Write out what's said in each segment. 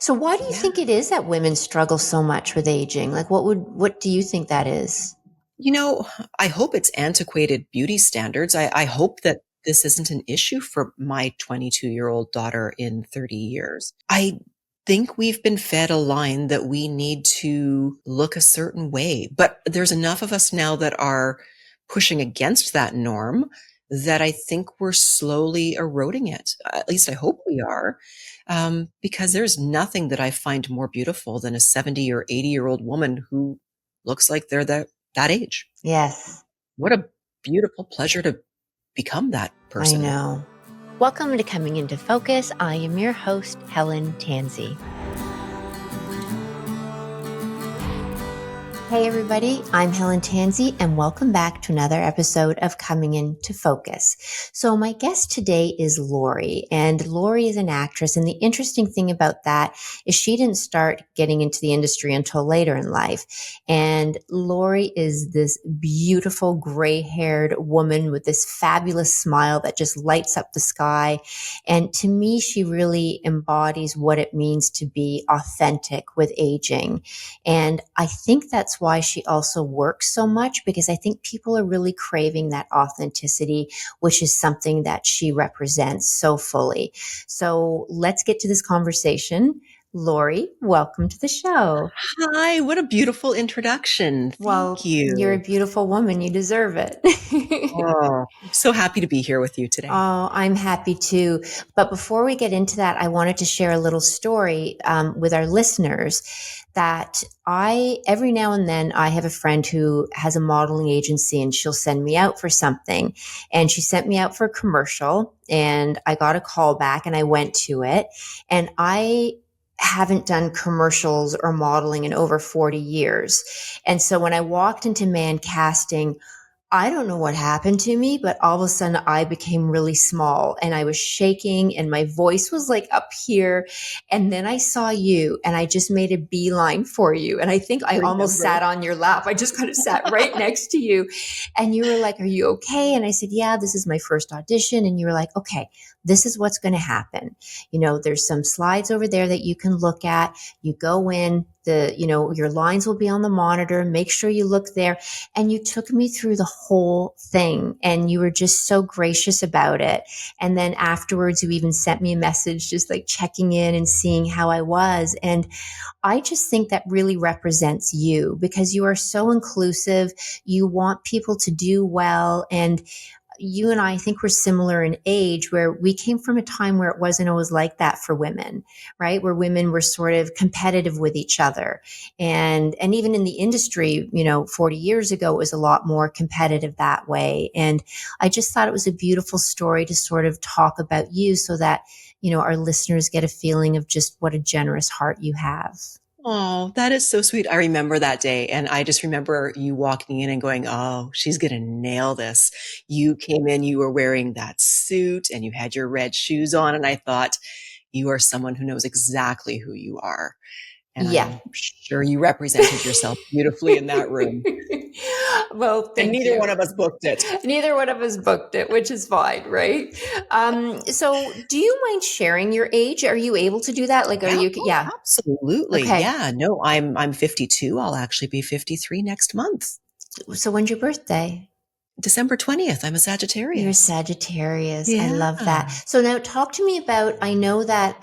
So why do you Yeah. think it is that women struggle so much with aging? Like what do you think that is? You know, I hope it's antiquated beauty standards. I hope that this isn't an issue for my 22-year-old daughter in 30 years. I think we've been fed a line that we need to look a certain way, but there's enough of us now that are pushing against that norm that I think we're slowly eroding it. At least I hope we are, because there's nothing that I find more beautiful than a 70 or 80-year-old woman who looks like they're that age. Yes, What a beautiful pleasure to become that I person. know. Welcome to Coming Into Focus. I am your host, Helen Tansey. Hey everybody, I'm Helen Tansey and welcome back to another episode of Coming Into Focus. So my guest today is Lori, and Lori is an actress, and the interesting thing about that is she didn't start getting into the industry until later in life. And Lori is this beautiful gray-haired woman with this fabulous smile that just lights up the sky. And to me, she really embodies what it means to be authentic with aging. And I think that's why she also works so much, because I think people are really craving that authenticity, which is something that she represents so fully. So let's get to this conversation. Lori, welcome to the show. Hi, what a beautiful introduction. Thank Well, you're a you. beautiful woman. You deserve it. Oh, I'm so happy to be here with you today. Oh, I'm happy too. But before we get into that, I wanted to share a little story with our listeners that every now and then, I have a friend who has a modeling agency and she'll send me out for something. And she sent me out for a commercial and I got a call back and I went to it. And I haven't done commercials or modeling in over 40 years. And so when I walked into man casting, I don't know what happened to me, but all of a sudden I became really small and I was shaking and my voice was like up here. And then I saw you and I just made a beeline for you. And I think I almost Remember. sat on your lap. I just kind of sat right next to you. And you were like, "Are you okay?" And I said, "Yeah, this is my first audition." And you were like, "Okay, this is what's going to happen. There's some slides over there that you can look at. You go in, your lines will be on the monitor. Make sure you look there." And you took me through the whole thing and you were just so gracious about it. And then afterwards, you even sent me a message just like checking in and seeing how I was. And I just think that really represents you because you are so inclusive. You want people to do well. And you and I think we're similar in age, where we came from a time where it wasn't always like that for women, right? Where women were sort of competitive with each other. And even in the industry, 40 years ago, it was a lot more competitive that way. And I just thought it was a beautiful story to sort of talk about you so that, our listeners get a feeling of just what a generous heart you have. Oh, that is so sweet. I remember that day. And I just remember you walking in and going, oh, she's going to nail this. You came in, you were wearing that suit and you had your red shoes on. And I thought, you are someone who knows exactly who you are. And Yeah. I'm sure you represented yourself beautifully in that room. Well, And thank neither one you. of us booked it. Neither one of us booked it, which is fine, right? So do you mind sharing your age? Are you able to do that? Like, are Yeah, you, oh, yeah. absolutely. Okay. Yeah, no, I'm 52. I'll actually be 53 next month. So when's your birthday? December 20th. I'm a You're Sagittarius. Sagittarius. I Yeah. love that. So now talk to me about, I know that,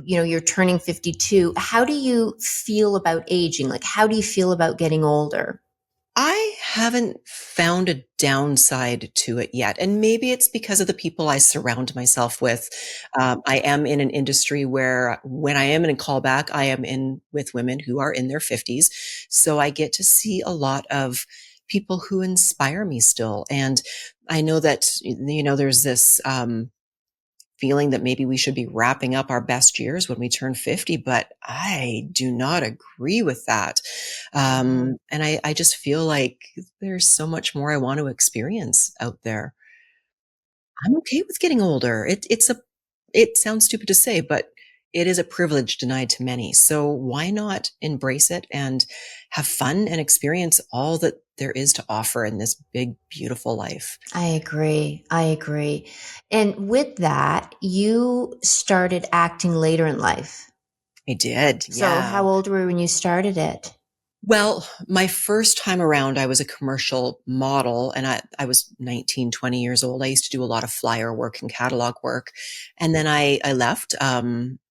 you're turning 52. How do you feel about aging? Like, how do you feel about getting older? I haven't found a downside to it yet. And maybe it's because of the people I surround myself with. I am in an industry where when I am in a callback, I am in with women who are in their 50s. So I get to see a lot of people who inspire me still. And I know that, there's this, feeling that maybe we should be wrapping up our best years when we turn 50, but I do not agree with that. And I just feel like there's so much more I want to experience out there. I'm okay with getting older. It sounds stupid to say, but it is a privilege denied to many. So why not embrace it and have fun and experience all that there is to offer in this big, beautiful life. I agree. I agree. And with that, you started acting later in life. I did. So Yeah. how old were you when you started it? Well, my first time around, I was a commercial model and I was 19, 20 years old. I used to do a lot of flyer work and catalog work. And then I left.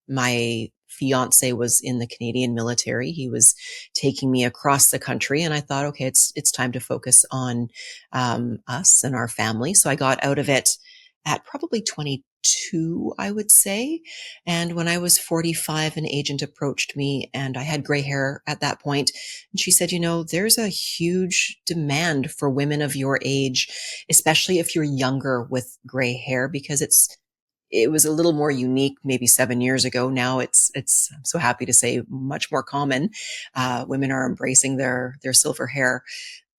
My fiance was in the Canadian military. He was taking me across the country and I thought, okay, it's time to focus on, us and our family. So I got out of it at probably 22, I would say. And when I was 45, an agent approached me and I had gray hair at that point. And she said, there's a huge demand for women of your age, especially if you're younger with gray hair, because it was a little more unique maybe 7 years ago. Now it's I'm so happy to say much more common. Women are embracing their silver hair.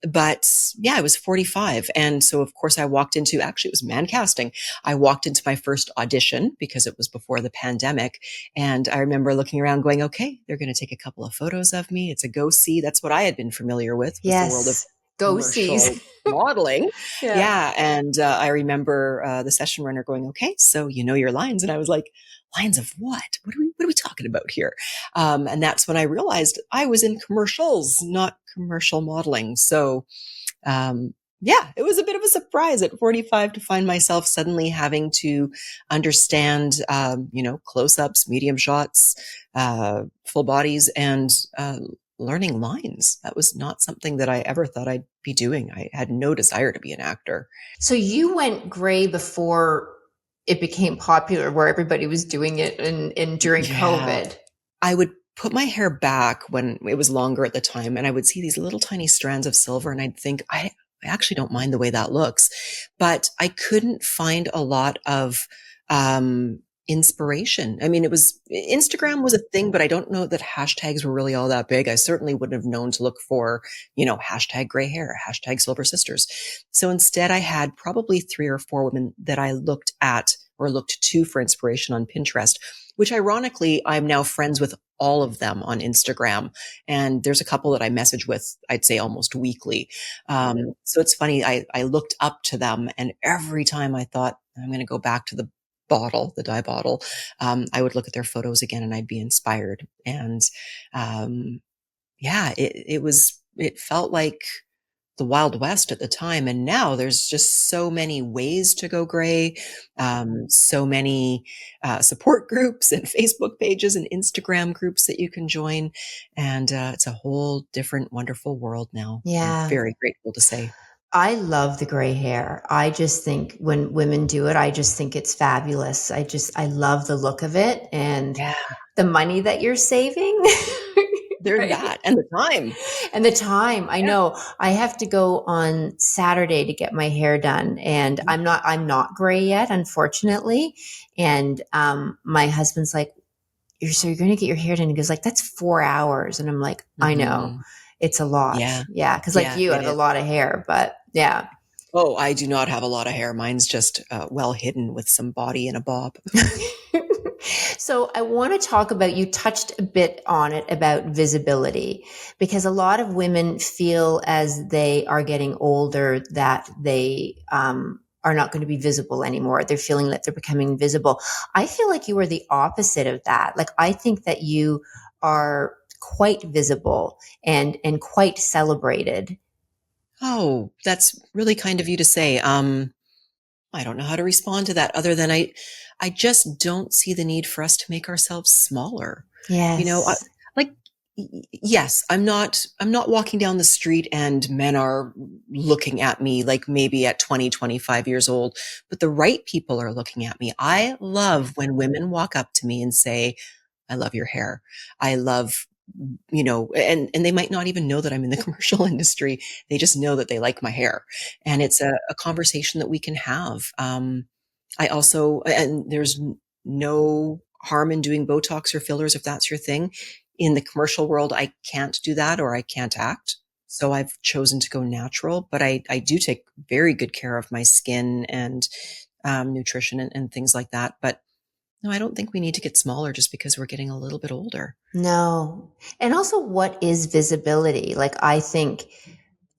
But yeah, I was 45. And so of course I walked into, actually it was man casting. I walked into my first audition because it was before the pandemic. And I remember looking around going, okay, they're going to take a couple of photos of me. It's a go see. That's what I had been familiar with, was the world of Yes. Go sees. commercial modeling. Yeah. Yeah. And I remember the session runner going, okay, so you know your lines. And I was like, lines of what? What are we talking about here? And that's when I realized I was in commercials, not commercial modeling. So, yeah, it was a bit of a surprise at 45 to find myself suddenly having to understand, close-ups, medium shots, full bodies, and learning lines. That was not something that I ever thought I'd be doing. I had no desire to be an actor. So you went gray before it became popular, where everybody was doing it in during Yeah. COVID. I would put my hair back when it was longer at the time, and I would see these little tiny strands of silver, and I'd think, I actually don't mind the way that looks. But I couldn't find a lot of inspiration. I mean, Instagram was a thing, but I don't know that hashtags were really all that big. I certainly wouldn't have known to look for, hashtag gray hair, hashtag silver sisters. So instead, I had probably 3 or 4 women that I looked at or looked to for inspiration on Pinterest, which ironically, I'm now friends with all of them on Instagram. And there's a couple that I message with, I'd say almost weekly. So it's funny. I looked up to them, and every time I thought I'm going to go back to the dye bottle, I would look at their photos again and I'd be inspired. And, yeah, it felt like the Wild West at the time. And now there's just so many ways to go gray, so many support groups and Facebook pages and Instagram groups that you can join. And it's a whole different, wonderful world now. I'm Yeah. very grateful to say. I love the gray hair. I just think when women do it, I just think it's fabulous. I love the look of it and Yeah, the money that you're saving. there's Right. that. And the time. And the time, I Yeah. know I have to go on Saturday to get my hair done, and I'm not gray yet, unfortunately. And my husband's like, you're going to get your hair done. He goes like, that's 4 hours. And I'm like, I know, Hmm. it's a lot. Yeah. Yeah. Cause like Yeah, you, I it have a is. lot of hair, but yeah. Oh, I do not have a lot of hair. Mine's just well hidden with some body in a bob. So I want to talk about, you touched a bit on it about visibility, because a lot of women feel as they are getting older that they are not going to be visible anymore. They're feeling that they're becoming invisible. I feel like you are the opposite of that. Like, I think that you are quite visible and quite celebrated. Oh, that's really kind of you to say. I don't know how to respond to that other than I just don't see the need for us to make ourselves smaller. You know, I, Yes. like, yes, I'm not walking down the street and men are looking at me like maybe at 20, 25 years old, but the right people are looking at me. I love when women walk up to me and say, I love your hair. I love, and they might not even know that I'm in the commercial industry. They just know that they like my hair. And it's a conversation that we can have. I also, and there's no harm in doing Botox or fillers if that's your thing. In the commercial world, I can't do that or I can't act. So I've chosen to go natural, but I do take very good care of my skin and nutrition and things like that. But no, I don't think we need to get smaller just because we're getting a little bit older. No. And also, what is visibility? Like, I think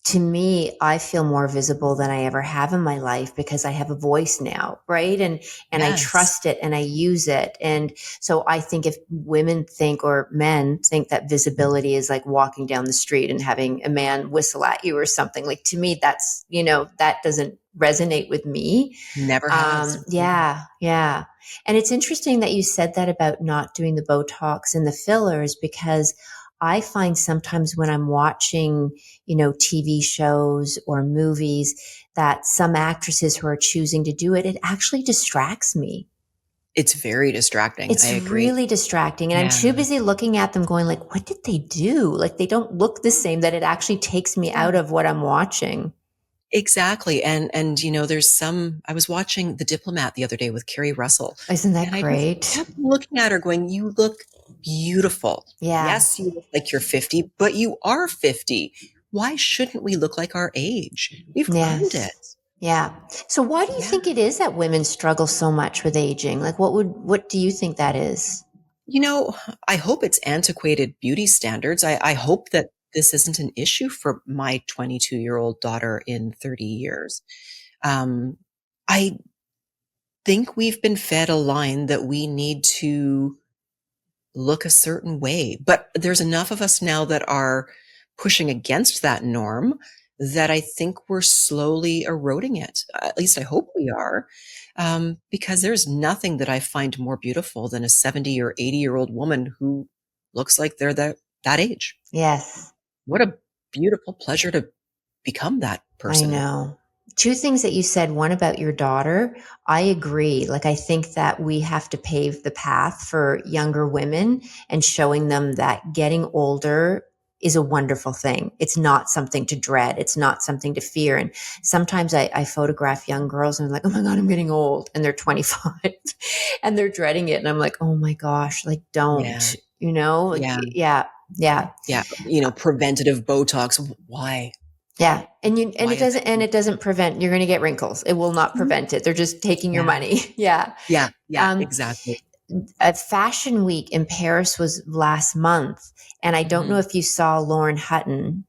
to me, I feel more visible than I ever have in my life because I have a voice now, right? And I Yes. trust it and I use it. And so I think if women think or men think that visibility is like walking down the street and having a man whistle at you or something, like to me, that's, that doesn't resonate with me. Never has. Mhm. Yeah, yeah. And it's interesting that you said that about not doing the Botox and the fillers because I find sometimes when I'm watching, TV shows or movies that some actresses who are choosing to do it, it actually distracts me. It's very distracting. I It's agree. really distracting. And I'm Yeah. too busy looking at them going like, what did they do? Like they don't look the same that it actually takes me Yeah. out of what I'm watching. Exactly. And there's I was watching The Diplomat the other day with Kerry Russell, Isn't that and I just great? kept looking at her going, "You look beautiful. Yeah. Yes, you look like you're 50, but you are 50. Why shouldn't we look like our age? We've earned it." Yes. Yeah. So why do you Yeah. think it is that women struggle so much with aging? Like what do you think that is? You know, I hope it's antiquated beauty standards. I hope that this isn't an issue for my 22-year-old daughter in 30 years. Um, I think we've been fed a line that we need to look a certain way, but there's enough of us now that are pushing against that norm that I think we're slowly eroding it. At least I hope we are, because there's nothing that I find more beautiful than a 70 or 80-year-old woman who looks like they're that age. Yes. What a beautiful pleasure to become that I person. know. Two things that you said, one about your daughter. I agree. Like, I think that we have to pave the path for younger women and showing them that getting older is a wonderful thing. It's not something to dread. It's not something to fear. And sometimes I photograph young girls and I'm like, oh my God, I'm getting old. And they're 25 and they're dreading it. And I'm like, oh my gosh, like, Yeah, don't, like, yeah, yeah, yeah. yeah. Preventative Botox. Why? Yeah. And Why it is doesn't, and it? it doesn't prevent, you're going to get wrinkles. It will not prevent it. They're just taking your Yeah. money. Yeah. Yeah, yeah, Um, exactly. a fashion week in Paris was last month. And I don't know Mhm. if you saw Lauren Hutton,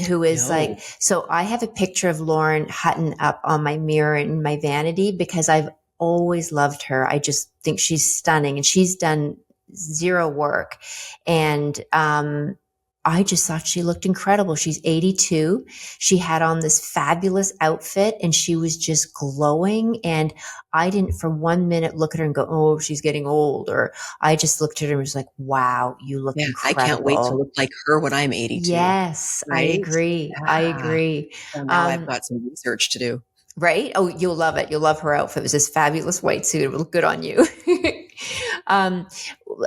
who is like, No. so I have a picture of Lauren Hutton up on my mirror in my vanity because I've always loved her. I just think she's stunning and she's done zero work. And, I just thought she looked incredible. She's 82. She had on this fabulous outfit and she was just glowing. And I didn't for 1 minute look at her and go, oh, she's getting old. Or I just looked at her and was like, wow, you look Yeah, I can't wait to incredible. look like her when I'm 82, Yes, I right? agree. I Yeah. agree. So now I've Um, got some research to do. right? Oh, you'll love it. You'll love her outfit. It was this fabulous white suit. It would look good on you. um,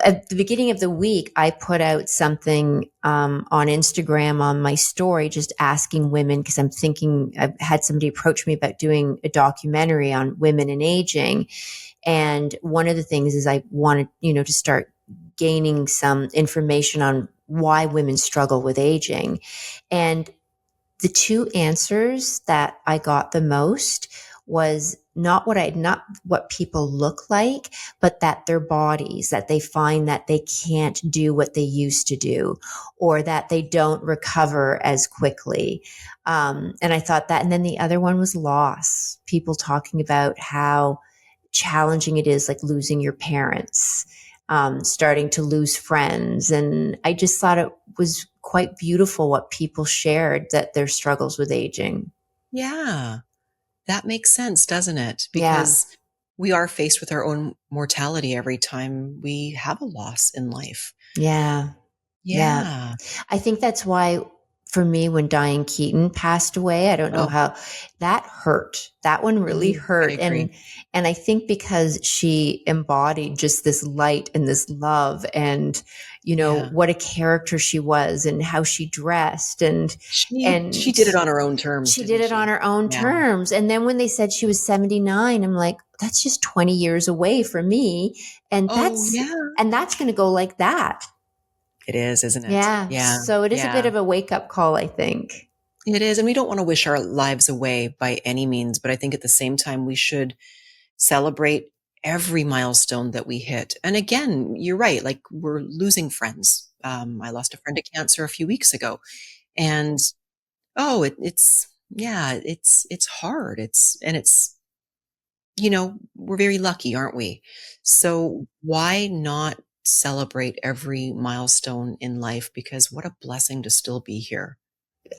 at the beginning of the week, I put out something on Instagram on my story, just asking women because I'm thinking I've had somebody approach me about doing a documentary on women and aging, and one of the things is I wanted, to start gaining some information on why women struggle with aging, and the two answers that I got the most was not what people look like, but that their bodies, that they find that they can't do what they used to do, or that they don't recover as quickly. And I thought that, and then the other one was loss. People talking about how challenging it is, like losing your parents, starting to lose friends. And I just thought it was quite beautiful what people shared that their struggles with aging. Yeah, that makes sense, doesn't it? Yeah. Because we are faced with our own mortality every time we have a loss in life. Yeah. Yeah. Yeah. I think that's why for me, when Diane Keaton passed away, I don't know Oh, how that hurt. That one really I hurt. agree. And I think because she embodied just this light and this love and, Yeah. what a character she was and how she dressed She and did it on her own terms, she did didn't it on she? her own Yeah. terms. And then when they said she was 79, I'm like, that's just 20 years away from me. And Oh, yeah. that's going to go like that. It is, isn't it? Yeah. Yeah. So it is a bit Yeah. of a wake up call, I think. It is, and we don't want to wish our lives away by any means, but I think at the same time we should celebrate every milestone that we hit. And again, you're right, like we're losing friends. I lost a friend to cancer a few weeks ago, and Oh, it's yeah, it's hard. It's we're very lucky, aren't we? So why not celebrate every milestone in life? Because what a blessing to still be here.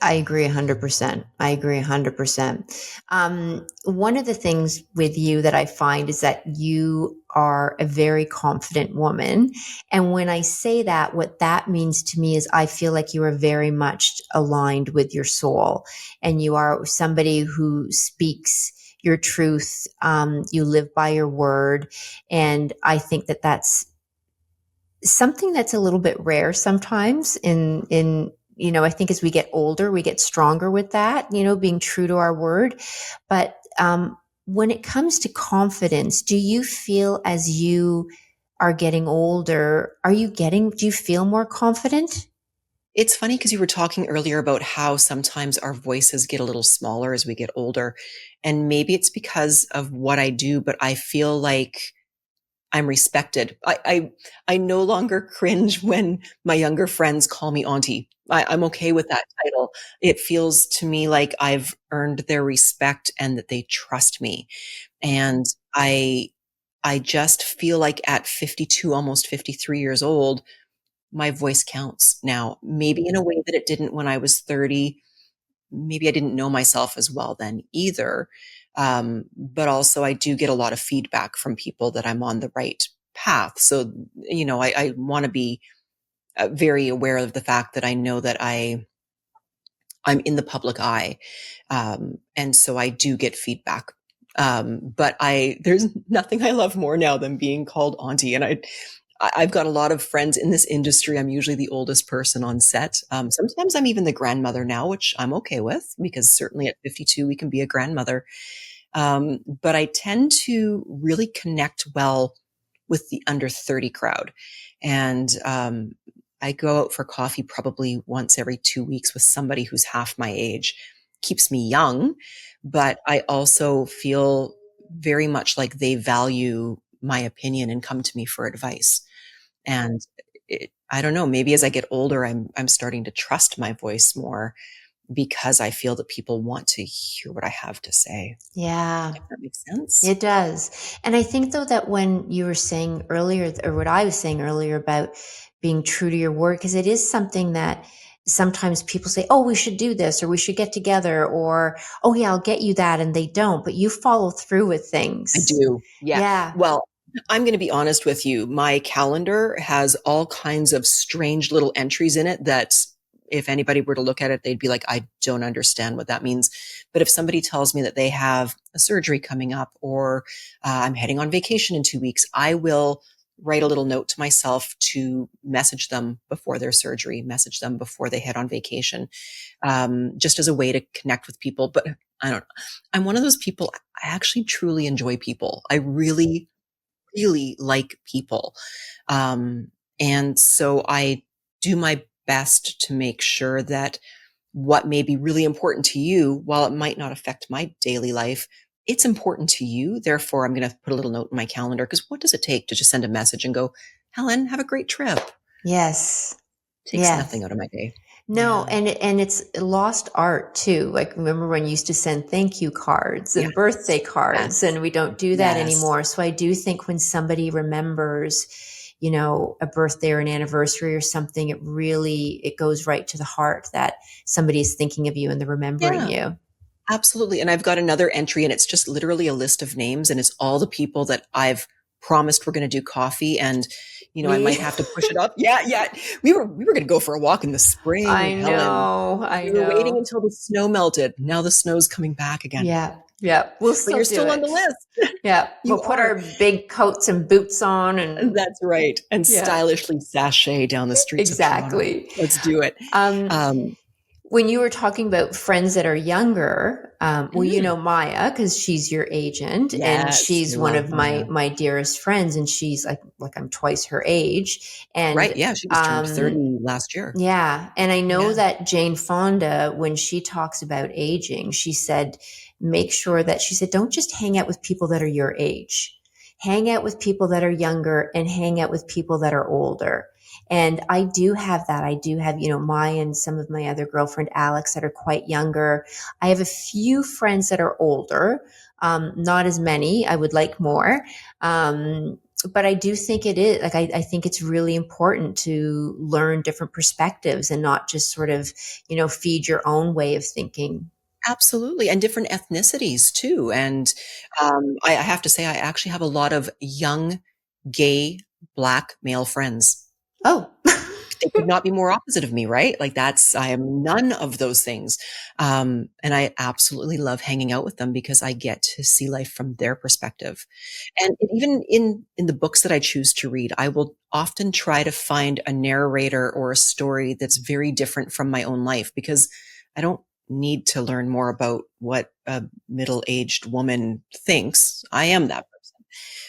I agree 100%. I agree 100%. One of the things with you that I find is that you are a very confident woman. And when I say that, what that means to me is I feel like you are very much aligned with your soul and you are somebody who speaks your truth. You live by your word. And I think that that's something that's a little bit rare sometimes I think as we get older we get stronger with that, being true to our word. But when it comes to confidence, do you feel as you are getting older, do you feel more confident? It's funny because you were talking earlier about how sometimes our voices get a little smaller as we get older. And maybe it's because of what I do, but I feel like I'm respected. I no longer cringe when my younger friends call me auntie. I'm okay with that title. It feels to me like I've earned their respect and that they trust me. And I just feel like at 52, almost 53 years old, my voice counts now. Maybe in a way that it didn't when I was 30. Maybe I didn't know myself as well then either. But also, I do get a lot of feedback from people that I'm on the right path. So, I want to be very aware of the fact that I know that I'm in the public eye. And so I do get feedback. But there's nothing I love more now than being called auntie. And I've got a lot of friends in this industry. I'm usually the oldest person on set. Sometimes I'm even the grandmother now, which I'm okay with because certainly at 52, we can be a grandmother. But I tend to really connect well with the under 30 crowd. And I go out for coffee probably once every 2 weeks with somebody who's half my age. Keeps me young, but I also feel very much like they value my opinion and come to me for advice. And I don't know, maybe as I get older, I'm starting to trust my voice more because I feel that people want to hear what I have to say. Yeah. If that makes sense. It does. And I think though that when you were saying earlier, or what I was saying earlier about being true to your word, because it is something that sometimes people say, oh, we should do this, or we should get together, or, oh yeah, I'll get you that. And they don't, but you follow through with I things. do. Yeah. Yeah. Well, I'm going to be honest with you. My calendar has all kinds of strange little entries in it that if anybody were to look at it, they'd be like, I don't understand what that means. But if somebody tells me that they have a surgery coming up or I'm heading on vacation in 2 weeks, I will write a little note to myself to message them before their surgery, message them before they head on vacation, just as a way to connect with people. But I don't know. I'm one of those people, I actually truly enjoy people. I really, really like people. Um, and so I do my best to make sure that what may be really important to you, while it might not affect my daily life, it's important to you. Therefore, I'm going to put a little note in my calendar because what does it take to just send a message and go, Helen, have a great trip? Yes. Takes Yes. nothing out of my day. No, Yeah. and it's lost art too. Like remember when you used to send thank you cards and birthday Yes. cards, Yes. and we don't do that Yes. anymore. So I do think when somebody remembers, a birthday or an anniversary or something, it goes right to the heart that somebody is thinking of you and they're remembering Yeah. you. Absolutely. And I've got another entry and it's just literally a list of names and it's all the people that I've promised we're going to do coffee and I Me, might have to push it up. Yeah, yeah. We were going to go for a walk in the spring, I Helen. know, I We were waiting know. until the snow melted. Now the snow's coming back again. Yeah, yeah. We'll But still you're do still on the it. list. Yeah, we'll You put are. our big coats and boots on, and That's right. And yeah, stylishly sashay down the streets of Toronto. exactly. Let's do it. Um, Um, when you were talking about friends that are younger, well, you mhm. know Maya because she's your agent, and Yes, I she's one love of Maya. my dearest friends, and she's like I'm twice her age, and Right. Yeah, she just turned 30 last year. yeah, and I know Yeah. that Jane Fonda, when she talks about aging, she said, make sure that she said, don't just hang out with people that are your age. hang out with people that are younger and hang out with people that are older. And I do have that. I do have, Maya and some of my other girlfriend, Alex, that are quite younger. I have a few friends that are older, not as many. I would like more. But I do think it is like, I think it's really important to learn different perspectives and not just sort of, feed your own way of thinking. Absolutely, and different ethnicities too. And I have to say, I actually have a lot of young, gay, black male friends. Oh, They could not be more opposite of me, right? Like I am none of those things. And I absolutely love hanging out with them because I get to see life from their perspective. And even in the books that I choose to read, I will often try to find a narrator or a story that's very different from my own life because I don't need to learn more about what a middle-aged woman thinks. I am that person.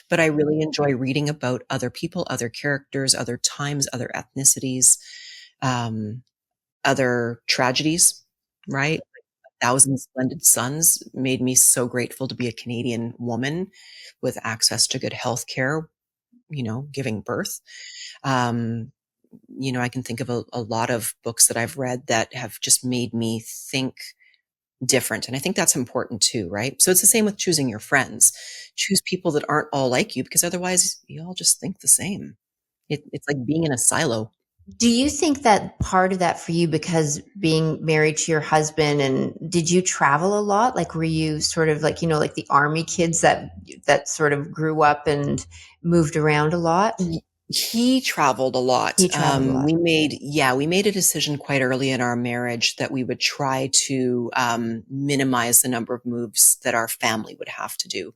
But I really enjoy reading about other people, other characters, other times, other ethnicities, um, other tragedies, right? Thousand Splendid Suns made me so grateful to be a Canadian woman with access to good health care, giving birth. Um, I can think of a lot of books that I've read that have just made me think different. And I think that's important too, right? So it's the same with choosing your friends. Choose people that aren't all like you because otherwise you all just think the same. It's like being in a silo. do you think that part of that for you, because being married to your husband, and did you travel a lot? Like, were you sort of like, like the army kids that sort of grew up and moved around a lot? He traveled a lot. He traveled a lot. We made a decision quite early in our marriage that we would try to minimize the number of moves that our family would have to do.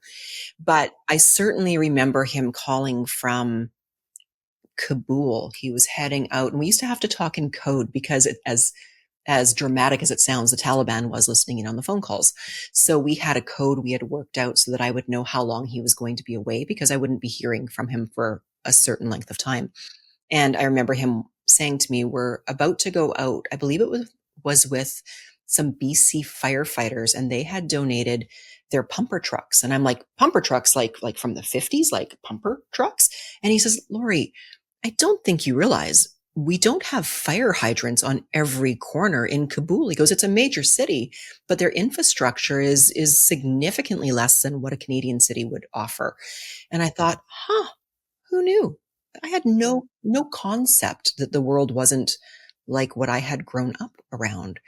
But I certainly remember him calling from Kabul. He was heading out, and we used to have to talk in code because as dramatic as it sounds, the Taliban was listening in on the phone calls. So we had a code we had worked out so that I would know how long he was going to be away because I wouldn't be hearing from him for a certain length of time. And I remember him saying to me, we're about to go out. I believe it was with some BC firefighters, and they had donated their pumper trucks. And I'm like, pumper trucks, like from the 50s, like pumper trucks. And he says, Lori, I don't think you realize we don't have fire hydrants on every corner in Kabul. He goes, it's a major city, but their infrastructure is significantly less than what a Canadian city would offer. And I thought, who knew? I had no concept that the world wasn't like what I had grown up around.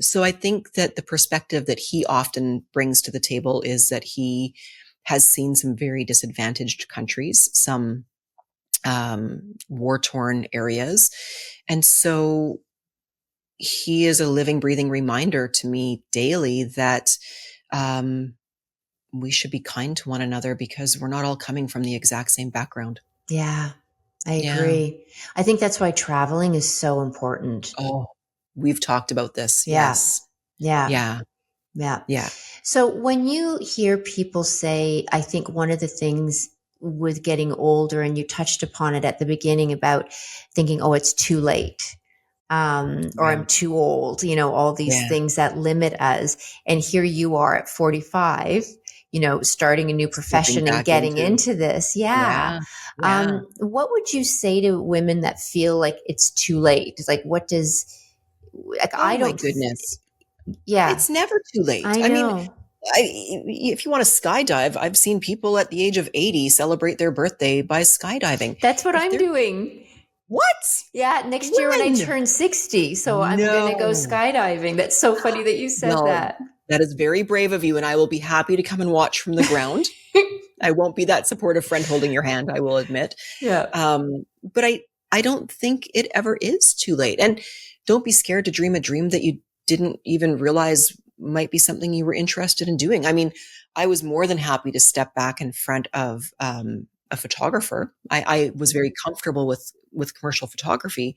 So I think that the perspective that he often brings to the table is that he has seen some very disadvantaged countries, some war-torn areas. And so he is a living, breathing reminder to me daily that we should be kind to one another because we're not all coming from the exact same background. Yeah, I Yeah. agree. I think that's why traveling is so important. Oh, we've talked about this. Yeah, Yes. yeah, Yeah. yeah. Yeah. So when you hear people say, I think one of the things with getting older, and you touched upon it at the beginning about thinking, oh, it's too late, or Yeah. I'm too old, all these Yeah. things that limit us. And here you are at 45, starting a new Slipping profession and back getting into. into this. Yeah. Yeah. Yeah. What would you say to women that feel like it's too late? It's like, like, Oh I my don't, goodness. yeah, It's never too late. I I mean, know. if you want to skydive, I've seen people at the age of 80 celebrate their birthday by skydiving. That's what If I'm they're doing. what? Yeah, next year when I When? turn 60. So I'm going to go No. skydiving. That's so funny that you said Well, that. that is very brave of you, and I will be happy to come and watch from the ground. I won't be that supportive friend holding your hand, I will admit. Yeah. But I don't think it ever is too late. And don't be scared to dream a dream that you didn't even realize might be something you were interested in doing. I mean, I was more than happy to step back in front of a photographer. I was very comfortable with commercial photography.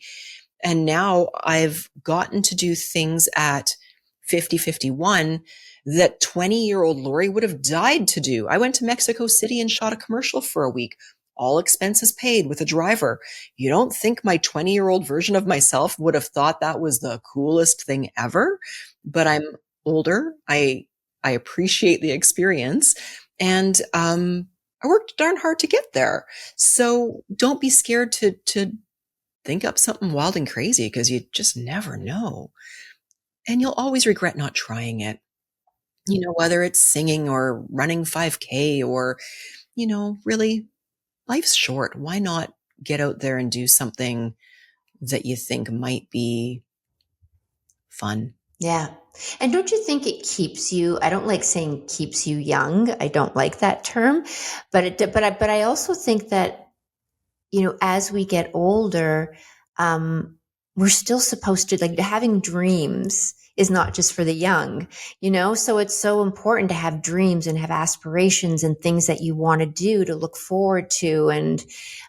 And now I've gotten to do things at 50, 51 that 20-year-old Lori would have died to do. I went to Mexico City and shot a commercial for a week, all expenses paid with a driver. You don't think my 20-year-old version of myself would have thought that was the coolest thing ever? But I'm older. I appreciate the experience. And I worked darn hard to get there. So don't be scared to think up something wild and crazy because you just never know. And you'll always regret not trying it. Whether it's singing or running 5K or, really life's short. Why not get out there and do something that you think might be fun? Yeah. And don't you think it keeps you, I don't like saying keeps you young. I don't like that term, but I also think that, as we get older, um, we're still supposed to, like, having dreams is not just for the young, so it's so important to have dreams and have aspirations and things that you want to do, to look forward to, and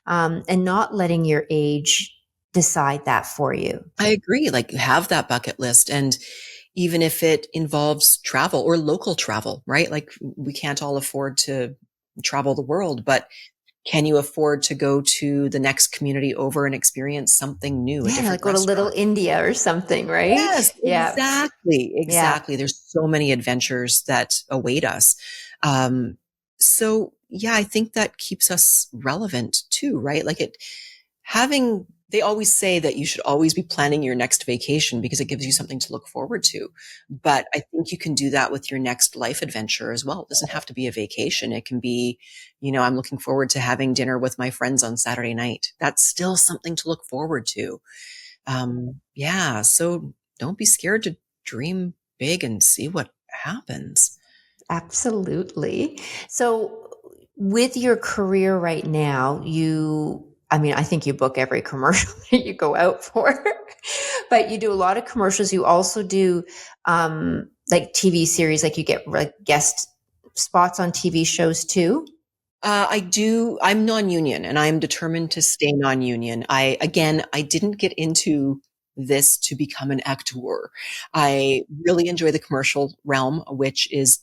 not letting your age decide that for you. I agree. Like, have that bucket list. And even if it involves travel or local travel, right? Like, we can't all afford to travel the world, but can you afford to go to the next community over and experience something new, a Yeah, like different go to Little restaurant? India or something, right? Yes, Yeah. exactly, Yeah. exactly. There's so many adventures that await us. So yeah, I think that keeps us relevant too, right? Like, they always say that you should always be planning your next vacation because it gives you something to look forward to. But I think you can do that with your next life adventure as well. It doesn't have to be a vacation. It can be, I'm looking forward to having dinner with my friends on Saturday night. That's still something to look forward to. Yeah, so don't be scared to dream big and see what happens. Absolutely. So, with your career right now, I mean, I think you book every commercial that you go out for, but you do a lot of commercials. You also do like TV series, like you get like guest spots on TV shows too. I'm non-union and I'm determined to stay non-union. I didn't get into this to become an actor. I really enjoy the commercial realm, which is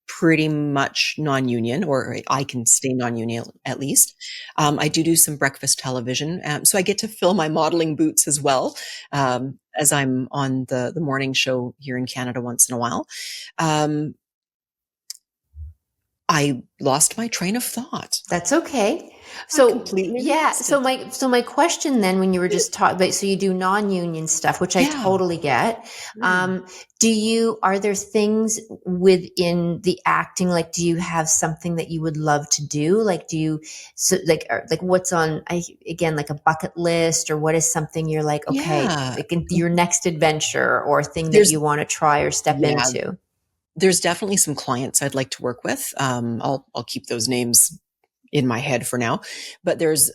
pretty much non-union, or I can stay non-union at least. I do some breakfast television, so I get to fill my modeling boots as well, as I'm on the morning show here in Canada once in a while. Um, I lost my train of thought. That's okay. I So completely yeah, lost it. so my question then, when you were just talking about, so you do non-union stuff, which I Yeah, totally get. yeah. Are there things within the acting, like, do you have something that you would love to do? Like, like what's on, again, like a bucket list, or what is something you're like, okay, Yeah. like in your next adventure or thing that There's you want to try or step yeah, into? there's definitely some clients I'd like to work with. I'll keep those names in my head for now, but there's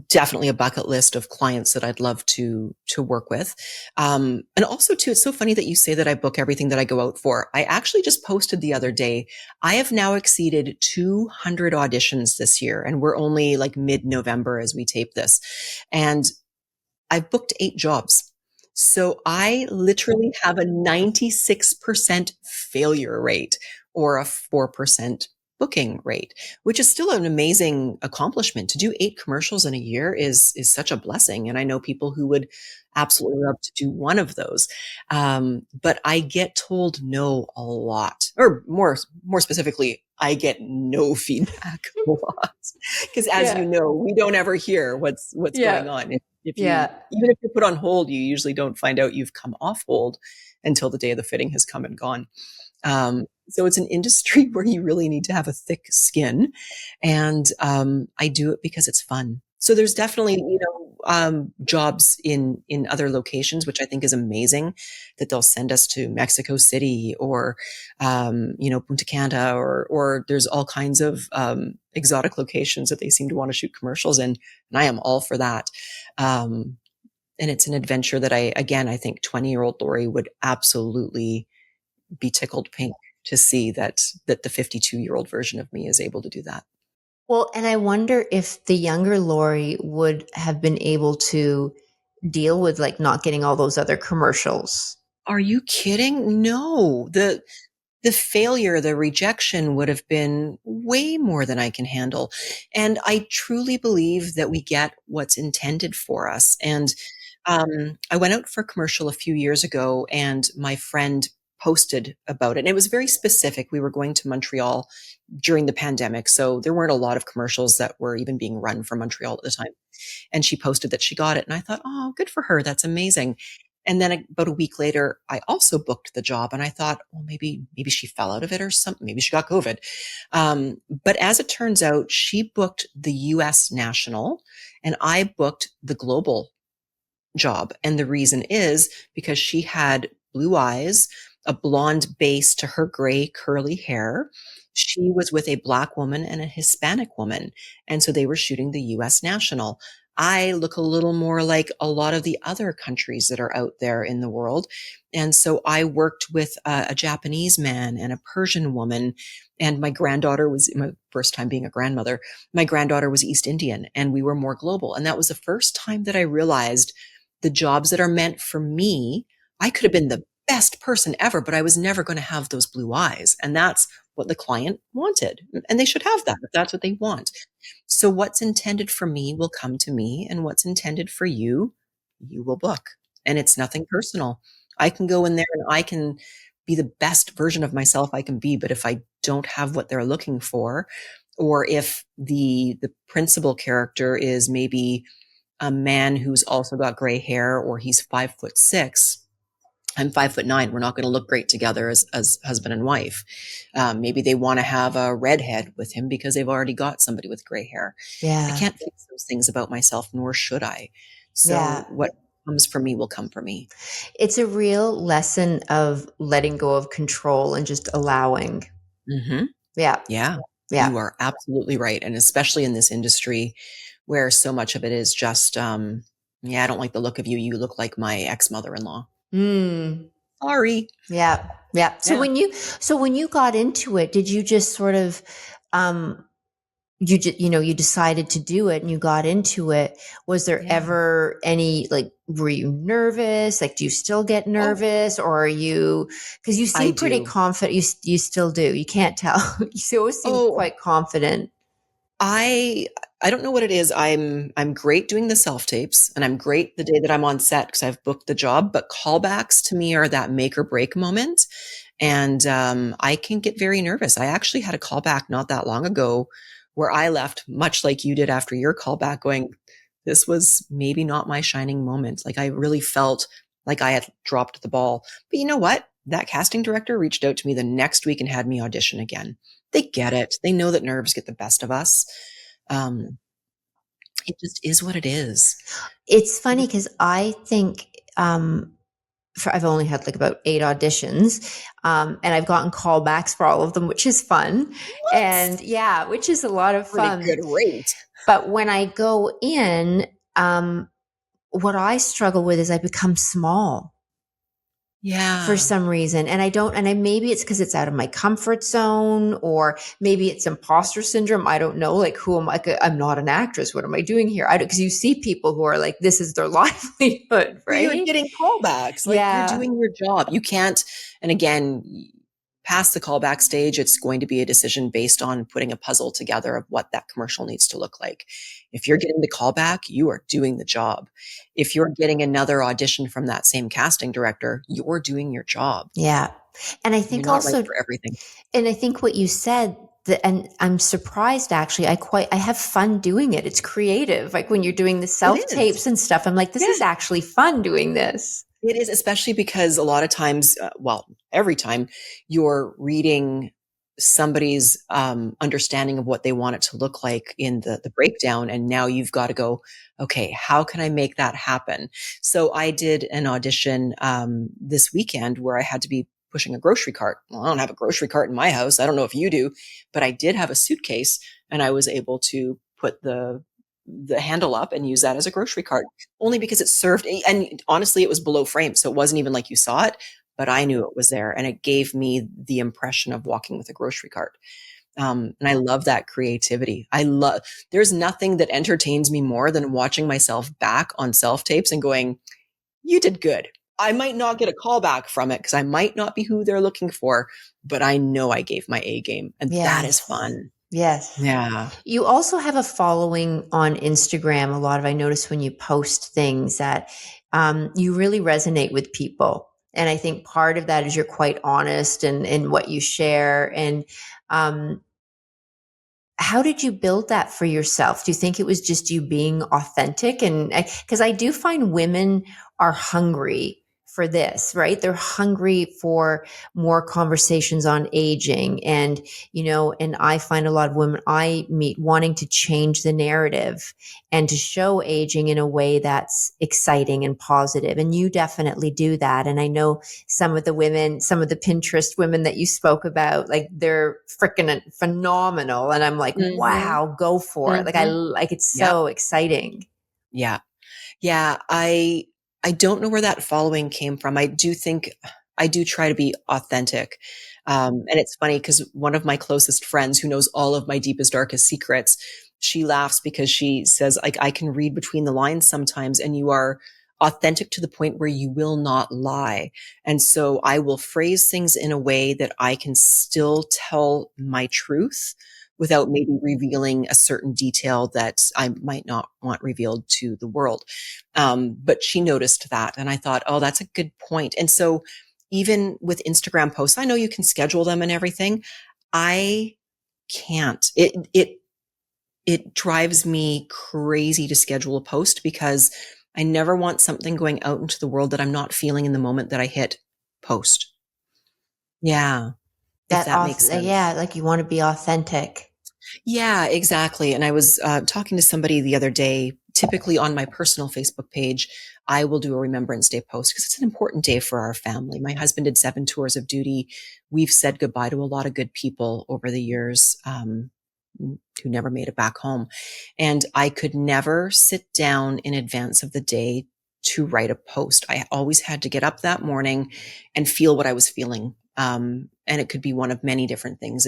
definitely a bucket list of clients that I'd love to work with. And also too, it's so funny that you say that I book everything that I go out for. I actually just posted the other day, I have now exceeded 200 auditions this year, and we're only like mid-November as we tape this. And I've booked 8 jobs. So I literally have a 96% failure rate, or a 4% booking rate, which is still an amazing accomplishment. To do 8 commercials in a year is such a blessing. And I know people who would absolutely love to do one of those. But I get told no a lot, or more specifically, I get no feedback a lot. Because as you Yeah. know, we don't ever hear what's Yeah. going on. If you Yeah. even if you're put on hold, you usually don't find out you've come off hold until the day the fitting has come and gone. So it's an industry where you really need to have a thick skin, and I do it because it's fun. So there's definitely, jobs in other locations, which I think is amazing, that they'll send us to Mexico City, or Punta Cana, or there's all kinds of exotic locations that they seem to want to shoot commercials in, and I am all for that. Um, and it's an adventure that I think 20-year-old Lori would absolutely be tickled pink to see that the 52-year-old version of me is able to do that. Well, and I wonder if the younger Lori would have been able to deal with, like, not getting all those other commercials. Are you kidding? No. The failure, the rejection would have been way more than I can handle. And I truly believe that we get what's intended for us. And I went out for a commercial a few years ago, and my friend posted about it. And it was very specific. We were going to Montreal during the pandemic, so there weren't a lot of commercials that were even being run from Montreal at the time. And she posted that she got it. And I thought, oh, good for her. That's amazing. And then about a week later, I also booked the job, and I thought, well, maybe she fell out of it or something. Maybe she got COVID. But as it turns out, she booked the US national, and I booked the global job. And the reason is because she had blue eyes, a blonde base to her gray curly hair. She was with a Black woman and a Hispanic woman. And so they were shooting the US national. I look a little more like a lot of the other countries that are out there in the world. And so I worked with a Japanese man and a Persian woman. And my granddaughter was my first time being a grandmother. My granddaughter was East Indian, and we were more global. And that was the first time that I realized the jobs that are meant for me, I could have been the best person ever, but I was never going to have those blue eyes. And that's what the client wanted. And they should have that if that's what they want. So what's intended for me will come to me, and what's intended for you, you will book. And it's nothing personal. I can go in there and I can be the best version of myself I can be, but if I don't have what they're looking for, or if the principal character is maybe a man who's also got gray hair, or he's 5'6", I'm 5'9". We're not going to look great together as husband and wife. Maybe they want to have a redhead with him because they've already got somebody with gray hair. I Yeah. can't fix those things about myself, nor should I. Yeah. So what comes for me will come for me. It's a real lesson of letting go of control and just allowing. Mm-hmm. Yeah. Yeah, Yeah. you are absolutely right. And especially in this industry where so much of it is just, yeah, I don't like the look of you. You look like my ex-mother-in-law. Mm. Sorry. Yeah. Yeah. So Yeah. when you got into it, did you just sort of, you decided to do it and you got into it? Was there Yeah. ever any, like, were you nervous? Like, do you still get Oh, nervous, or are you, because you I seem pretty do. confident. You still do. You can't tell. You always seem Oh, quite confident. I I don't know what it is. I'm great doing the self tapes, and I'm great the day that I'm on set because I've booked the job. But callbacks to me are that make or break moment, and I can get very nervous. I actually had a callback not that long ago where I left, much like you did after your callback, going, "This was maybe not my shining moment." Like I really felt like I had dropped the ball. But you know what? That casting director reached out to me the next week and had me audition again. They get it. They know that nerves get the best of us. Um, it just is what it is. It's funny because I think, I've only had like about 8 auditions, and I've gotten callbacks for all of them, which is fun. What? And yeah, which is a lot of Pretty fun. good rate. But when I go in, what I struggle with is I become small for Yeah. some reason. And I don't, and I, maybe it's because it's out of my comfort zone, or maybe it's imposter syndrome. I don't know. Like, who am I? Like, I'm not an actress. What am I doing here? I don't, because you see people who are like, this is their livelihood, But you're right? getting callbacks. Like you're Yeah. doing your job. You can't, and again, past the callback stage, it's going to be a decision based on putting a puzzle together of what that commercial needs to look like. If you're getting the callback, you are doing the job. If you're getting another audition from that same casting director, you're doing your job. Yeah. And I You're think not right also, for everything. and I think what you said, that, and I'm surprised actually, I have fun doing it. It's creative. Like when you're doing the It self is. tapes and stuff, I'm like, this Yeah. is actually fun doing this. It is, especially because a lot of times, well, every time you're reading somebody's understanding of what they want it to look like in the breakdown, and now you've got to go, okay, how can I make that happen? So I did an audition this weekend where I had to be pushing a grocery cart. Well, I don't have a grocery cart in my house. I don't know if you do, but I did have a suitcase, and I was able to put the handle up and use that as a grocery cart, only because it served, and honestly it was below frame, so it wasn't even like you saw it, but I knew it was there, and it gave me the impression of walking with a grocery cart. And I love that creativity. There's nothing that entertains me more than watching myself back on self tapes and going, you did good. I might not get a call back from it because I might not be who they're looking for, but I know I gave my A game, and that is Yes. fun. Yes. Yeah. You also have a following on Instagram. A lot of, I notice when you post things that, you really resonate with people. And I think part of that is you're quite honest in what you share. And um, how did you build that for yourself? Do you think it was just you being authentic? And because I do find women are hungry for this, right? They're hungry for more conversations on aging. And, and I find a lot of women I meet wanting to change the narrative and to show aging in a way that's exciting and positive. And you definitely do that. And I know some of the women, some of the Pinterest women that you spoke about, like they're freaking phenomenal. And I'm like, Mhm. wow, go for it. Like I Mhm. like it's Yep. so exciting. Yeah. Yeah, I don't know where that following came from. I do try to be authentic. And it's funny because one of my closest friends who knows all of my deepest, darkest secrets, she laughs because she says, like, I can read between the lines sometimes, and you are authentic to the point where you will not lie. And so I will phrase things in a way that I can still tell my truth without maybe revealing a certain detail that I might not want revealed to the world. But she noticed that. And I thought, oh, that's a good point. And so even with Instagram posts, I know you can schedule them and everything. I can't. It drives me crazy to schedule a post because I never want something going out into the world that I'm not feeling in the moment that I hit post. Yeah, if that makes Yeah, sense. like you want to be authentic. Yeah, exactly. And I was talking to somebody the other day. Typically on my personal Facebook page, I will do a Remembrance Day post because it's an important day for our family. My husband did 7 tours of duty. We've said goodbye to a lot of good people over the years who never made it back home. And I could never sit down in advance of the day to write a post. I always had to get up that morning and feel what I was feeling. And it could be one of many different things.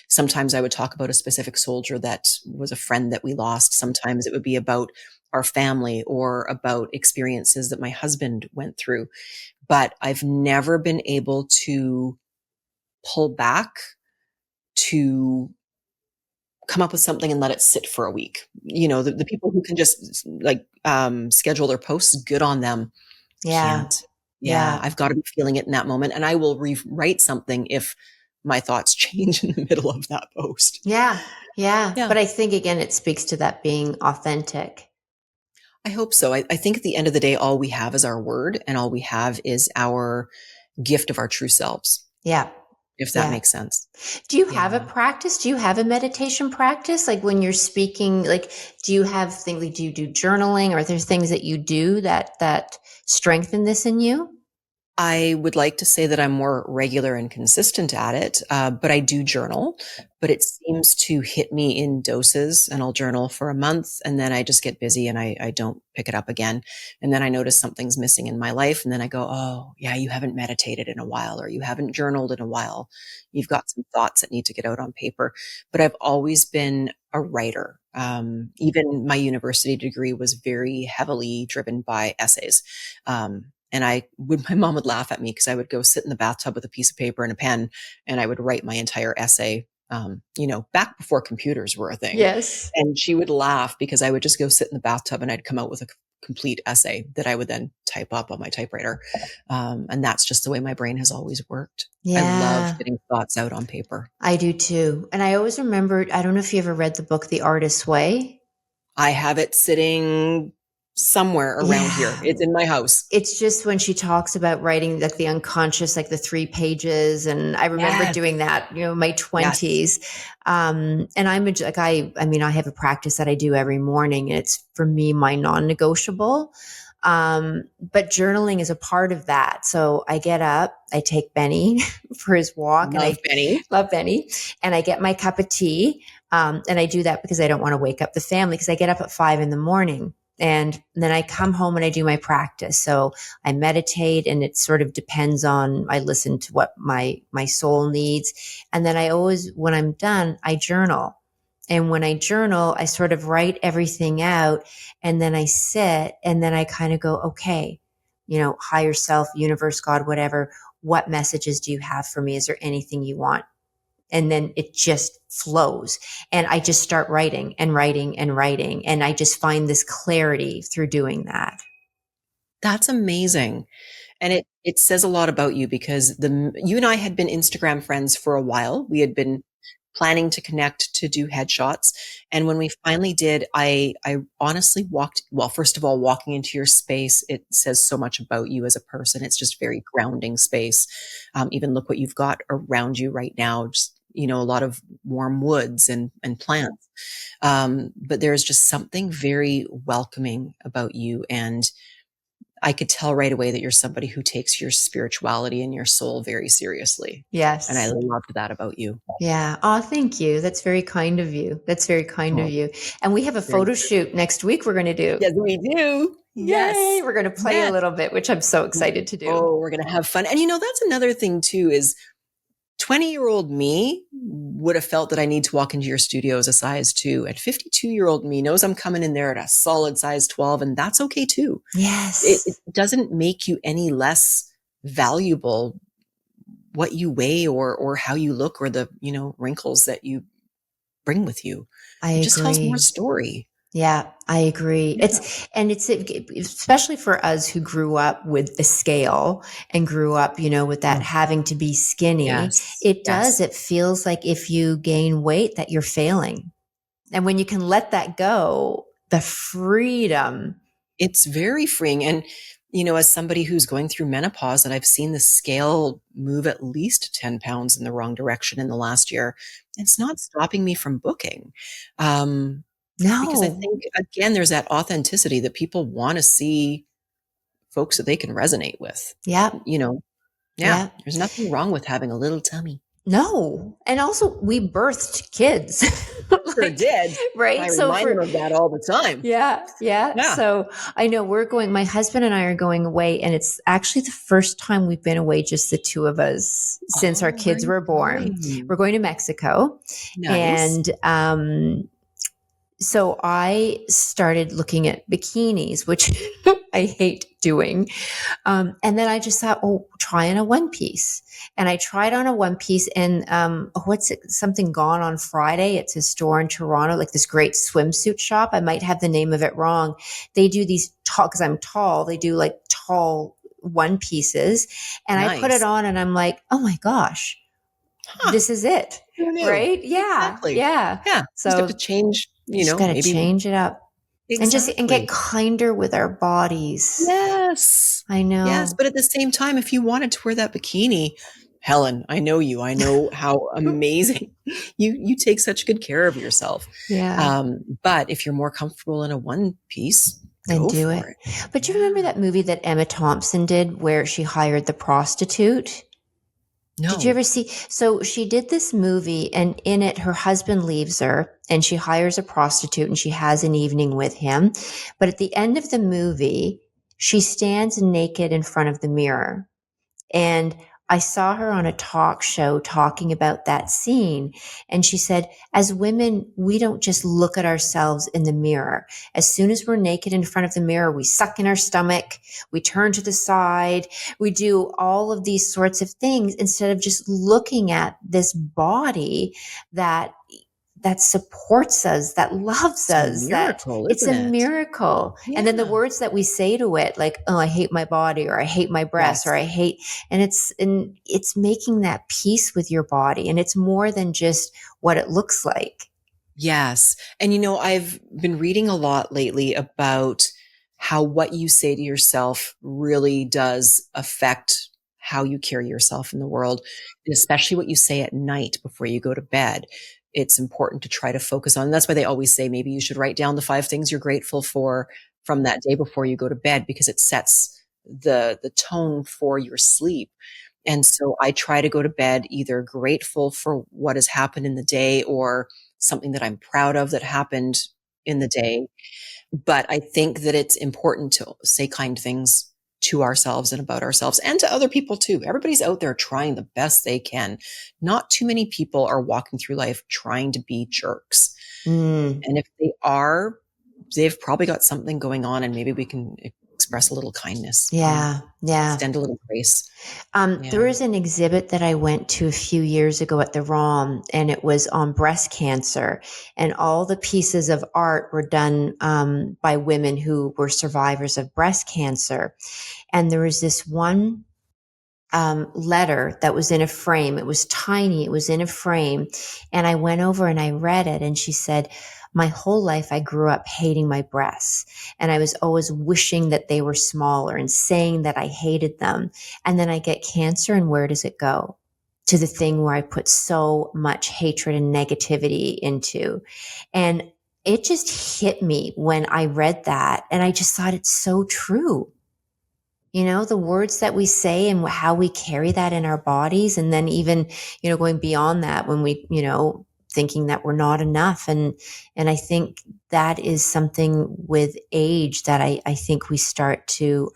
Sometimes I would talk about a specific soldier that was a friend that we lost. Sometimes it would be about our family or about experiences that my husband went through. But I've never been able to pull back to come up with something and let it sit for a week. The people who can just like schedule their posts, good on them. Yeah. Can't. Yeah, Yeah. I've got to be feeling it in that moment. And I will rewrite something if my thoughts change in the middle of that post. Yeah. Yeah. Yeah, But I think again, it speaks to that being authentic. I hope so. I think at the end of the day, all we have is our word and all we have is our gift of our true selves, Yeah. if that Yeah. makes sense. Do you have a Yeah. practice? Do you have a meditation practice? Like when you're speaking, like, do you have things like, do you do journaling or are there things that you do that strengthen this in you? I would like to say that I'm more regular and consistent at it, but I do journal. But it seems to hit me in doses, and I'll journal for a month, and then I just get busy and I don't pick it up again. And then I notice something's missing in my life, and then I go, "Oh, yeah, you haven't meditated in a while, or you haven't journaled in a while. You've got some thoughts that need to get out on paper." But I've always been a writer. Even my university degree was very heavily driven by essays. And my mom would laugh at me because I would go sit in the bathtub with a piece of paper and a pen and I would write my entire essay, back before computers were a thing. Yes. And she would laugh because I would just go sit in the bathtub and I'd come out with a complete essay that I would then type up on my typewriter. And that's just the way my brain has always worked. I love Yeah, getting thoughts out on paper. I do too. And I always remembered, I don't know if you ever read the book, The Artist's Way. I have it sitting somewhere around here. Yeah. It's in my house. It's just when she talks about writing like the unconscious, like the 3 pages. And I remember Yes. doing that, my Yes. 20s. And I mean, I have a practice that I do every morning and it's for me, my non-negotiable. But journaling is a part of that. So I get up, I take Benny for his walk and Love I Benny. love Benny and I get my cup of tea. And I do that because I don't want to wake up the family because I get up at 5 in the morning. And then I come home and I do my practice. So I meditate and it sort of depends on, I listen to what my soul needs. And then I always, when I'm done, I journal. And when I journal, I sort of write everything out and then I sit and then I kind of go, okay, higher self, universe, God, whatever, what messages do you have for me? Is there anything you want? And then it just flows. And I just start writing and writing and writing. And I just find this clarity through doing that. That's amazing. And it says a lot about you because you and I had been Instagram friends for a while. We had been planning to connect to do headshots. And when we finally did, I honestly well, first of all, walking into your space, it says so much about you as a person. It's just very grounding space. Even look what you've got around you right now. Just, a lot of warm woods and plants. But there's just something very welcoming about you. And I could tell right away that you're somebody who takes your spirituality and your soul very seriously. And I Yes. loved that about you. Yeah. Oh, thank you. That's very kind of you. That's very kind of Oh, you. And we have a very photo true. shoot next week we're going to do. Yes, we do. Yay. Yes. We're going to play a Yes. little bit, which I'm so excited to do. Oh, we're going to have fun. And that's another thing too, is 20-year-old me would have felt that I need to walk into your studio as a size 2. And 52-year-old me knows I'm coming in there at a solid size 12, and that's okay too. Yes. It doesn't make you any less valuable what you weigh or how you look or the, wrinkles that you bring with you. I It just tells more agree. story. Yeah, I agree. Yeah. It's especially for us who grew up with the scale and grew up, with that Mm. having to be skinny. Yes. Yes. It feels like if you gain weight that you're failing. And when you can let that go, the freedom. It's very freeing. And, as somebody who's going through menopause, and I've seen the scale move at least 10 pounds in the wrong direction in the last year, it's not stopping me from booking. Because I No. think, again, there's that authenticity that people want to see folks that they can resonate with. Yep. Yeah, Yep. there's nothing wrong with having a little tummy. No. And also we birthed kids. Sure Like, did. right? I So remind them of that all the time. yeah, yeah. Yeah. So I know my husband and I are going away, and it's actually the first time we've been away, just the two of us, since our Oh, where are kids you were born. going? We're going to Mexico. Nice. And so I started looking at bikinis, which I hate doing. And then I just thought, oh, try on a one piece. And I tried on a one piece, and what's it? Something Gone on Friday. It's a store in Toronto, like this great swimsuit shop. I might have the name of it wrong. They do these tall, because I'm tall. They do like tall one pieces, and I put it Nice. on, and I'm like, oh my gosh, Huh. this is it, Who knew? right? Yeah, Exactly. yeah. Yeah. Just have So to change, you just got to maybe. change it up, and get Exactly. kinder with our bodies. Yes. I Yes. know. But at the same time, if you wanted to wear that bikini, Helen, I know you. I know how amazing you take such good care of yourself. Yeah. But if you're more comfortable in a one piece, And go do for it. it. But you remember Yeah. that movie that Emma Thompson did where she hired the prostitute? Did you No. ever see? So she did this movie, and in it, her husband leaves her and she hires a prostitute and she has an evening with him. But at the end of the movie, she stands naked in front of the mirror. And I saw her on a talk show talking about that scene. And she said, as women, we don't just look at ourselves in the mirror. As soon as we're naked in front of the mirror, we suck in our stomach, we turn to the side, we do all of these sorts of things instead of just looking at this body that supports us, that loves It's a us, that miracle, it's isn't a it? miracle. And then the Yeah. words that we say to it, like, oh, I hate my body, or I hate my breasts, or Yes. I hate, and it's making that peace with your body. And it's more than just what it looks like. Yes. And I've been reading a lot lately about how what you say to yourself really does affect how you carry yourself in the world, and especially what you say at night before you go to bed. It's important to try to focus on. That's why they always say maybe you should write down the 5 things you're grateful for from that day before you go to bed, because it sets the tone for your sleep. And so I try to go to bed either grateful for what has happened in the day or something that I'm proud of that happened in the day. But I think that it's important to say kind things to ourselves and about ourselves and to other people too. Everybody's out there trying the best they can. Not too many people are walking through life trying to be jerks. Mm. And if they are, they've probably got something going on, and maybe we can express a little kindness, Yeah. Yeah. extend a little grace. There Yeah. was an exhibit that I went to a few years ago at the ROM, and it was on breast cancer. And all the pieces of art were done by women who were survivors of breast cancer. And there was this one letter that was in a frame. It was tiny. It was in a frame. And I went over and I read it. And she said, my whole life, I grew up hating my breasts. And I was always wishing that they were smaller and saying that I hated them. And then I get cancer. And where does it go? To the thing where I put so much hatred and negativity into. And it just hit me when I read that. And I just thought it's so true. You know, the words that we say and how we carry that in our bodies. And then even, going beyond that when we, thinking that we're not enough. And I think that is something with age that I think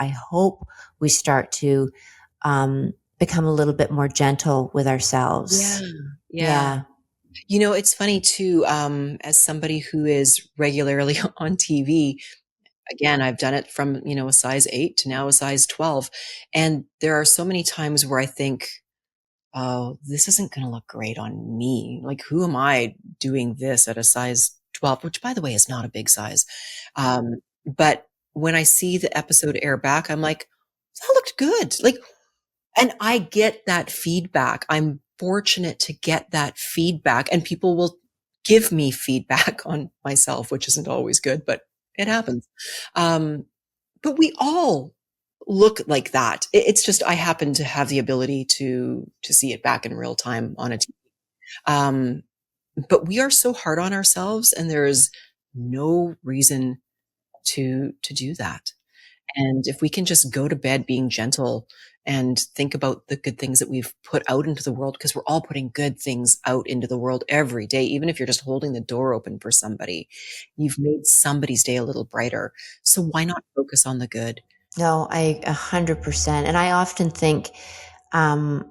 I hope we start to, become a little bit more gentle with Yeah. ourselves. Yeah. Yeah. It's funny too, as somebody who is regularly on TV, again, I've done it from, a size 8 to now a size 12. And there are so many times where I think, oh, this isn't going to look great on me. Like, who am I doing this at a size 12, which by the way is not a big size. But when I see the episode air back, I'm like, that looked good. Like, and I get that feedback. I'm fortunate to get that feedback, and people will give me feedback on myself, which isn't always good, but it happens. Um, but we all look like that. It's just I happen to have the ability to see it back in real time on a TV. Um, but we are so hard on ourselves, and there is no reason to do that. And if we can just go to bed being gentle and think about the good things that we've put out into the world, because we're all putting good things out into the world every day, even if you're just holding the door open for somebody, you've made somebody's day a little brighter. So why not focus on the good? No, 100%. And I often think, um,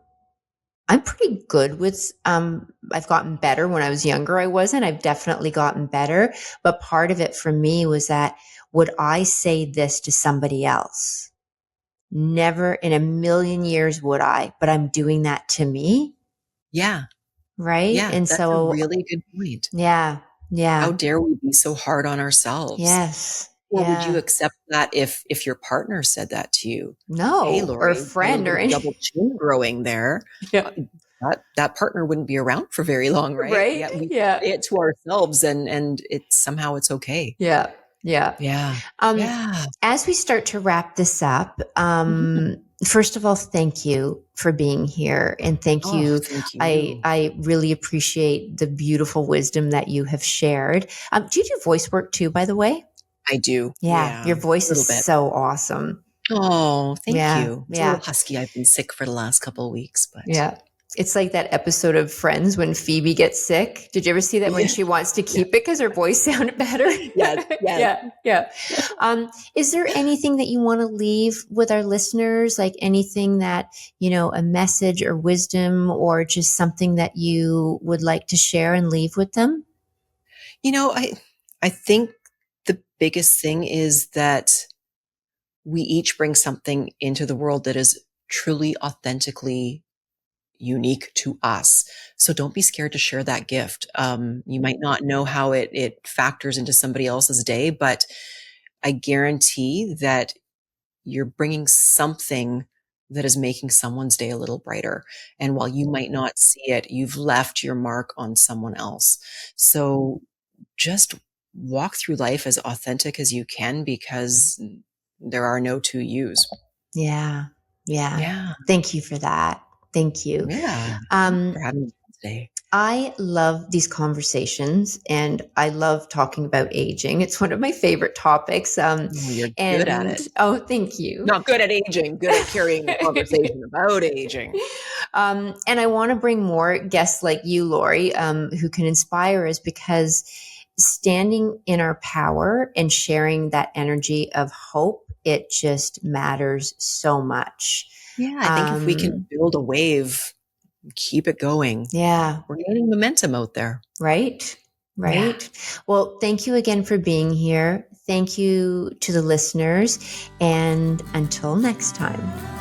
I'm pretty good with, I've gotten better. When I was younger, I wasn't. I've definitely gotten better. But part of it for me was that, would I say this to somebody else? Never in a million years would I, but I'm doing that to me. Yeah. Right. Yeah. And That's a so, really good point. yeah, How yeah, dare we be so hard on ourselves? yes, Or would you yeah, accept that if your partner said that to you? "Hey, no, or a Lori, got a little friend bit or of any, double chin growing there." yeah, Uh, that partner wouldn't be around for very long, right? right. Yet we Yeah, say it to ourselves, and it's somehow it's okay. yeah, yeah. Yeah. Um, Yeah. as we start to wrap this up, Mhm. first of all, thank you for being here, and thank Oh, you. thank I you. I really appreciate the beautiful wisdom that you have shared. Do you do voice work too, by the way? I do. Yeah, Yeah. your A voice is little bit. so awesome. Oh, thank Yeah, you. It's a little yeah. husky. I've been sick for the last couple of weeks, but Yeah. It's like that episode of Friends when Phoebe gets sick. Did you ever see that when yeah. she wants to Yeah. keep it because her voice sounded better? Yes, yes. Yeah, yeah. Is there anything that you want to leave with our listeners? Like anything that, a message or wisdom or just something that you would like to share and leave with them? You know, I think the biggest thing is that we each bring something into the world that is truly authentically unique to us. So don't be scared to share that gift. You might not know how it factors into somebody else's day, but I guarantee that you're bringing something that is making someone's day a little brighter. And while you might not see it, you've left your mark on someone else. So just walk through life as authentic as you can, because there are no two yous. Yeah, yeah. Yeah. Thank you for that. Thank you. Yeah. Thanks Um, for having me today. I love these conversations and I love talking about aging. It's one of my favorite topics. Oh, you're good at And it. oh, thank you. Not good at aging, good at carrying the conversation about aging. And I want to bring more guests like you, Lori, who can inspire us because standing in our power and sharing that energy of hope, it just matters so much. Yeah, I think if we can build a wave, keep it going, Yeah, we're gaining momentum out there. right. Yeah. right? Well, thank you again for being here. Thank you to the listeners. And until next time.